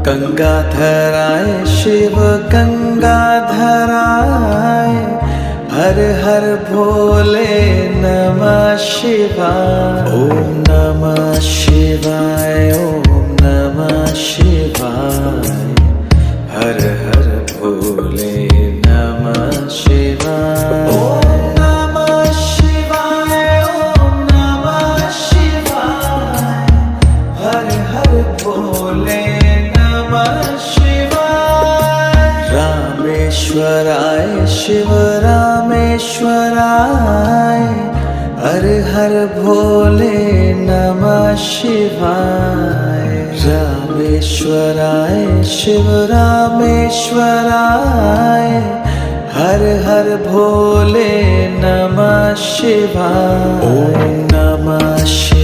गंगाधराय शिव गंगाधराय, हर हर भोले नमः शिवाय। ओम नमः शिवाय, ओम नमः शिवाय, हर हर भोले नमः शिवाय। ओम नमः शिवाय, ओम नमः शिवाय, हर हर भोले नमः शिवाय। रामेश्वराय शिव रामेश्वराय, हर हर भोले नमः शिवाय। रामेश्वराय शिव रामेश्वराय, हर हर भोले नमः शिवाय। ओम नमः शिवाय।